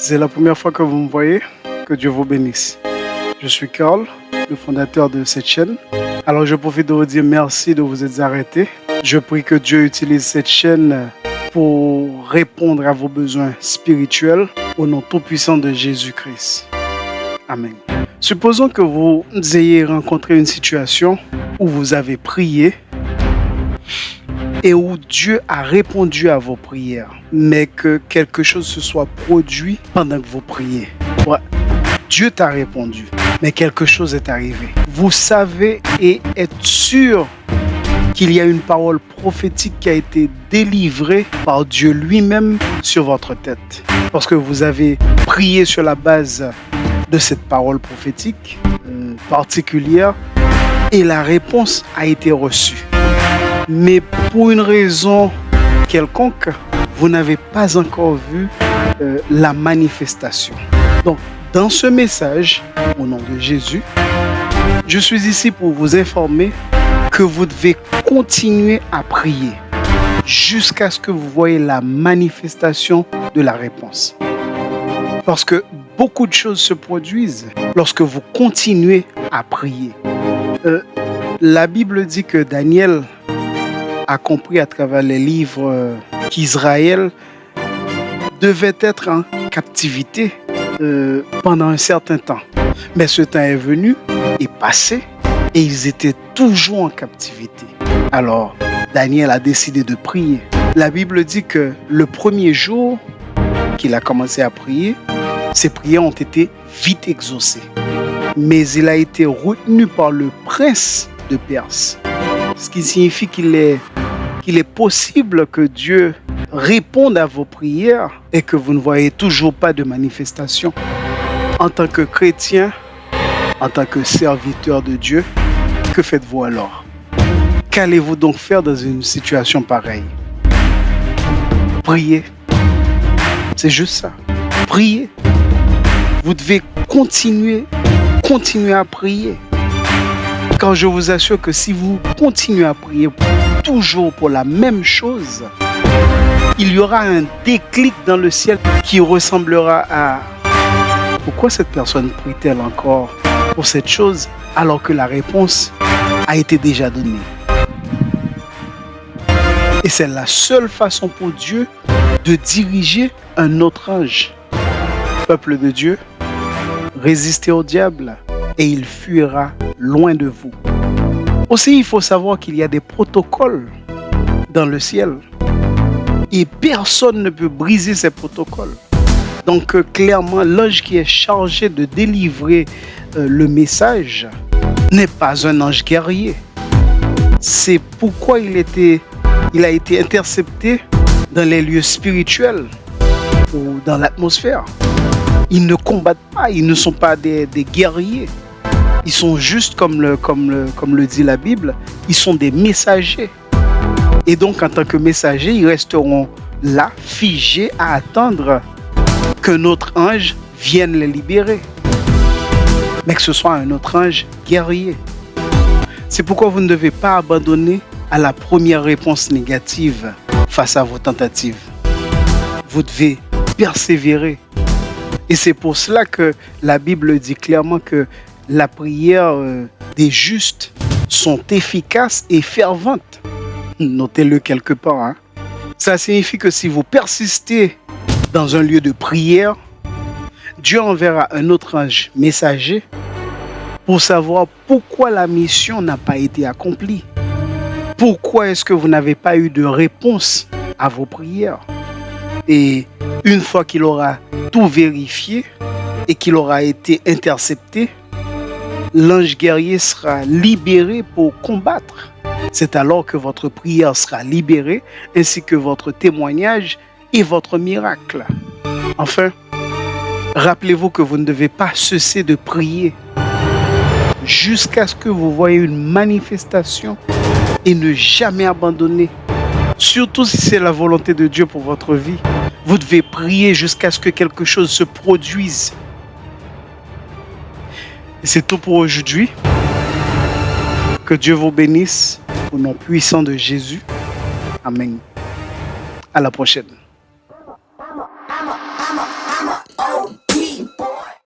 c'est la première fois que vous me voyez, que Dieu vous bénisse. Je suis Carl, le fondateur de cette chaîne. Alors je profite de vous dire merci de vous être arrêtés. Je prie que Dieu utilise cette chaîne pour répondre à vos besoins spirituels au nom tout-puissant de Jésus-Christ. Amen. Supposons que vous ayez rencontré une situation où vous avez prié et où Dieu a répondu à vos prières, mais que quelque chose se soit produit pendant que vous priez. Ouais. Dieu t'a répondu, mais quelque chose est arrivé. Vous savez et êtes sûr qu'il y a une parole prophétique qui a été délivrée par Dieu lui-même sur votre tête. Parce que vous avez prié sur la base de cette parole prophétique particulière et la réponse a été reçue. Mais pour une raison quelconque, vous n'avez pas encore vu la manifestation. Donc, dans ce message, au nom de Jésus, je suis ici pour vous informer que vous devez continuer à prier jusqu'à ce que vous voyez la manifestation de la réponse. Parce que beaucoup de choses se produisent lorsque vous continuez à prier. La Bible dit que Daniel a compris à travers les livres qu'Israël devait être en captivité pendant un certain temps. Mais ce temps est venu, est passé, et ils étaient toujours en captivité. Alors, Daniel a décidé de prier. La Bible dit que le premier jour qu'il a commencé à prier, ses prières ont été vite exaucées. Mais il a été retenu par le prince de Perse. Ce qui signifie qu'il est possible que Dieu réponde à vos prières et que vous ne voyez toujours pas de manifestation. En tant que chrétien, en tant que serviteur de Dieu, que faites-vous alors? Qu'allez-vous donc faire dans une situation pareille? Priez. C'est juste ça. Priez. Vous devez continuer à prier. Car je vous assure que si vous continuez à prier toujours pour la même chose, il y aura un déclic dans le ciel qui ressemblera à « Pourquoi cette personne prie-t-elle encore pour cette chose alors que la réponse a été déjà donnée ?» Et c'est la seule façon pour Dieu de diriger un autre ange. Peuple de Dieu, résistez au diable et il fuira loin de vous. Aussi, il faut savoir qu'il y a des protocoles dans le ciel et personne ne peut briser ces protocoles. Donc clairement, l'ange qui est chargé de délivrer le message n'est pas un ange guerrier. C'est pourquoi il a été intercepté dans les lieux spirituels ou dans l'atmosphère. Ils ne combattent pas, ils ne sont pas des guerriers. Ils sont juste, comme le dit la Bible, ils sont des messagers. Et donc, en tant que messagers, ils resteront là, figés, à attendre que notre ange vienne les libérer. Mais que ce soit un autre ange guerrier. C'est pourquoi vous ne devez pas abandonner à la première réponse négative face à vos tentatives. Vous devez persévérer. Et c'est pour cela que la Bible dit clairement que la prière des justes sont efficaces et ferventes. Notez-le quelque part. Hein. Ça signifie que si vous persistez dans un lieu de prière, Dieu enverra un autre ange messager pour savoir pourquoi la mission n'a pas été accomplie. Pourquoi est-ce que vous n'avez pas eu de réponse à vos prières? Et une fois qu'il aura tout vérifié et qu'il aura été intercepté, l'ange guerrier sera libéré pour combattre. C'est alors que votre prière sera libérée, ainsi que votre témoignage et votre miracle. Enfin, rappelez-vous que vous ne devez pas cesser de prier jusqu'à ce que vous voyez une manifestation et ne jamais abandonner. Surtout si c'est la volonté de Dieu pour votre vie. Vous devez prier jusqu'à ce que quelque chose se produise. Et c'est tout pour aujourd'hui. Que Dieu vous bénisse au nom puissant de Jésus. Amen. À la prochaine.